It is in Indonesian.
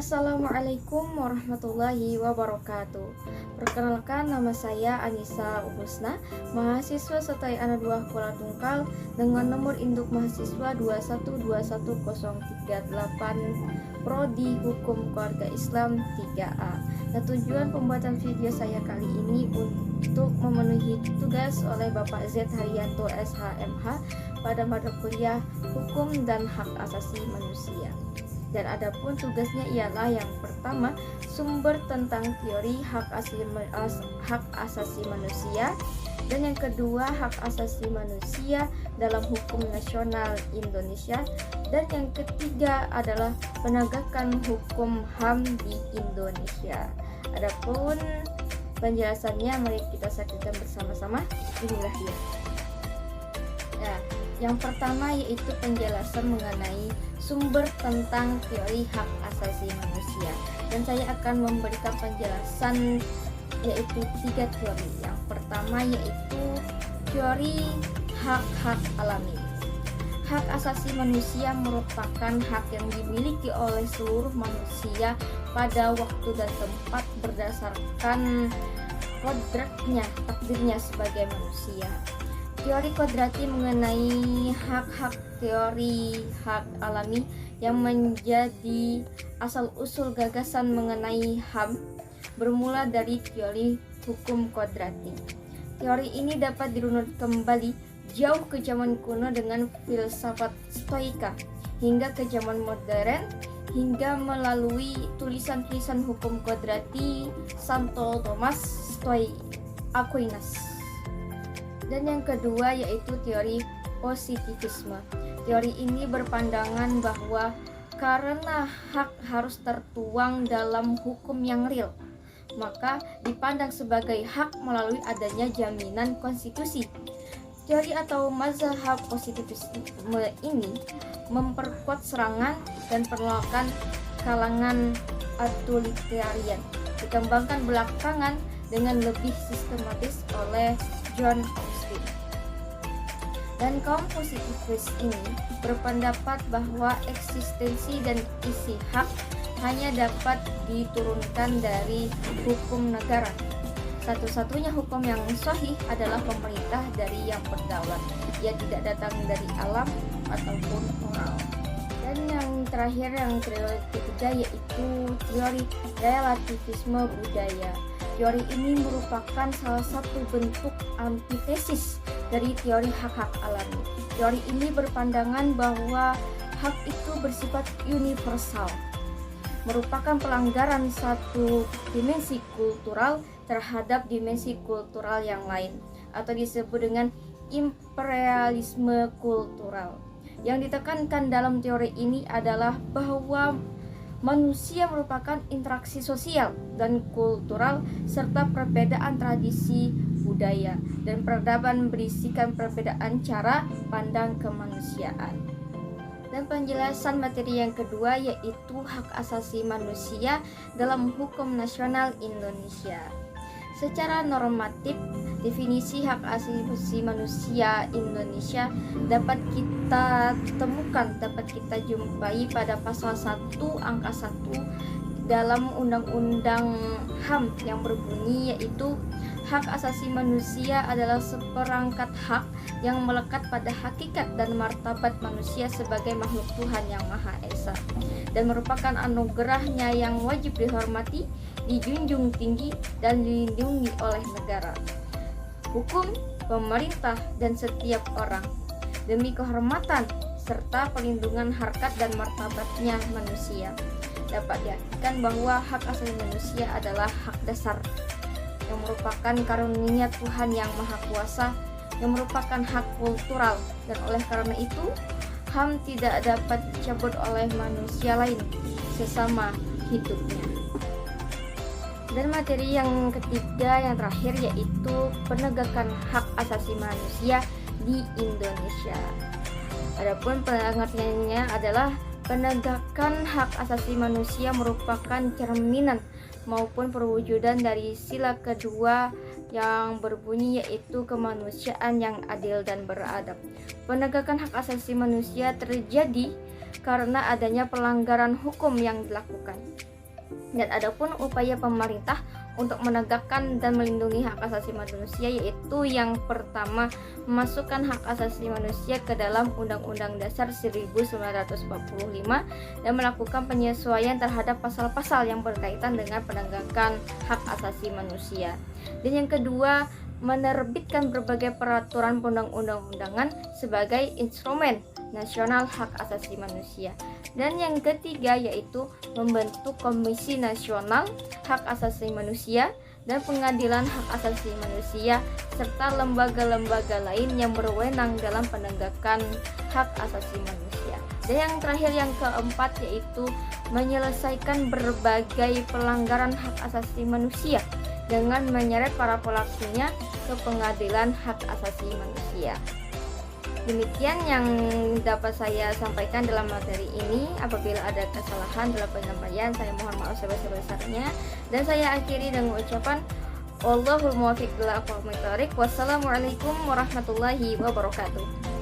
Assalamualaikum warahmatullahi wabarakatuh. Perkenalkan, nama saya Anissa Husna, mahasiswa STI Ana 2 Kuala Tungkal dengan nomor induk mahasiswa 2121038 Prodi Hukum Keluarga Islam 3A. Nah, tujuan pembuatan video saya kali ini untuk memenuhi tugas oleh Bapak Z Haryanto SHMH pada mata kuliah Hukum dan Hak Asasi Manusia. Dan adapun tugasnya ialah yang pertama, sumber tentang teori hak asasi manusia, dan yang kedua, hak asasi manusia dalam hukum nasional Indonesia, dan yang ketiga adalah penegakan hukum HAM di Indonesia. Adapun penjelasannya mari kita saksikan bersama-sama. Inilah dia. Nah, yang pertama yaitu penjelasan mengenai sumber tentang teori hak asasi manusia, dan saya akan memberikan penjelasan yaitu 3 teori. Yang pertama yaitu teori hak-hak alami. Hak asasi manusia merupakan hak yang dimiliki oleh seluruh manusia pada waktu dan tempat berdasarkan kodratnya, takdirnya sebagai manusia. Teori kodrati mengenai hak-hak teori hak alami yang menjadi asal-usul gagasan mengenai HAM bermula dari teori hukum kodrati. Teori ini dapat dirunut kembali jauh ke zaman kuno dengan filsafat stoika hingga ke zaman modern, hingga melalui tulisan-tulisan hukum kodrati Santo Thomas Aquinas. Dan yang kedua yaitu teori positivisme. Teori ini berpandangan bahwa karena hak harus tertuang dalam hukum yang real, maka dipandang sebagai hak melalui adanya jaminan konstitusi. Teori atau mazhab positivisme ini memperkuat serangan dan penolakan kalangan authoritarian, dikembangkan belakangan dengan lebih sistematis oleh John Austin. Dan kaum positivis ini berpendapat bahwa eksistensi dan isi hak hanya dapat diturunkan dari hukum negara. Satu-satunya hukum yang sahih adalah pemerintah dari yang berdaulat. Ia tidak datang dari alam ataupun moral. Dan yang terakhir, yang teori ketiga yaitu teori relativisme budaya. Teori ini merupakan salah satu bentuk antitesis dari teori hak-hak alami. Teori ini berpandangan bahwa hak itu bersifat universal, merupakan pelanggaran satu dimensi kultural terhadap dimensi kultural yang lain, atau disebut dengan imperialisme kultural. Yang ditekankan dalam teori ini adalah bahwa manusia merupakan interaksi sosial dan kultural serta perbedaan tradisi budaya, dan peradaban berisikan perbedaan cara pandang kemanusiaan. Dan penjelasan materi yang kedua yaitu hak asasi manusia dalam hukum nasional Indonesia. Secara normatif, definisi hak asasi manusia Indonesia dapat kita temukan, dapat kita jumpai pada pasal 1 angka 1 dalam Undang-Undang HAM yang berbunyi yaitu hak asasi manusia adalah seperangkat hak yang melekat pada hakikat dan martabat manusia sebagai makhluk Tuhan yang Maha Esa, dan merupakan anugerahnya yang wajib dihormati, dijunjung tinggi, dan dilindungi oleh negara, hukum, pemerintah, dan setiap orang demi kehormatan serta pelindungan harkat dan martabatnya manusia. Dapat diartikan bahwa hak asasi manusia adalah hak dasar yang merupakan karunia Tuhan yang Maha Kuasa, yang merupakan hak kultural, dan oleh karena itu HAM tidak dapat dicabut oleh manusia lain sesama hidupnya. Dan materi yang ketiga, yang terakhir yaitu penegakan hak asasi manusia di Indonesia. Adapun pengertiannya adalah Penegakan hak asasi manusia merupakan cerminan maupun perwujudan dari sila kedua yang berbunyi, yaitu kemanusiaan yang adil dan beradab. Penegakan hak asasi manusia terjadi karena adanya pelanggaran hukum yang dilakukan. Dan adapun upaya pemerintah untuk menegakkan dan melindungi hak asasi manusia, yaitu yang pertama, memasukkan hak asasi manusia ke dalam Undang-Undang Dasar 1945 dan melakukan penyesuaian terhadap pasal-pasal yang berkaitan dengan penegakan hak asasi manusia. Dan yang kedua, menerbitkan berbagai peraturan perundang-undangan sebagai instrumen nasional hak asasi manusia. Dan yang ketiga yaitu membentuk Komisi Nasional Hak Asasi Manusia dan Pengadilan Hak Asasi Manusia serta lembaga-lembaga lain yang berwenang dalam penegakan hak asasi manusia. Dan yang terakhir, yang keempat, yaitu menyelesaikan berbagai pelanggaran hak asasi manusia dengan menyeret para pelakunya ke Pengadilan Hak Asasi Manusia. Demikian yang dapat saya sampaikan dalam materi ini. Apabila ada kesalahan dalam penyampaian, saya mohon maaf sebesar-besarnya. Dan saya akhiri dengan ucapan Wallahul muwaffiq ila aqwamit thoriq. Wassalamualaikum warahmatullahi wabarakatuh.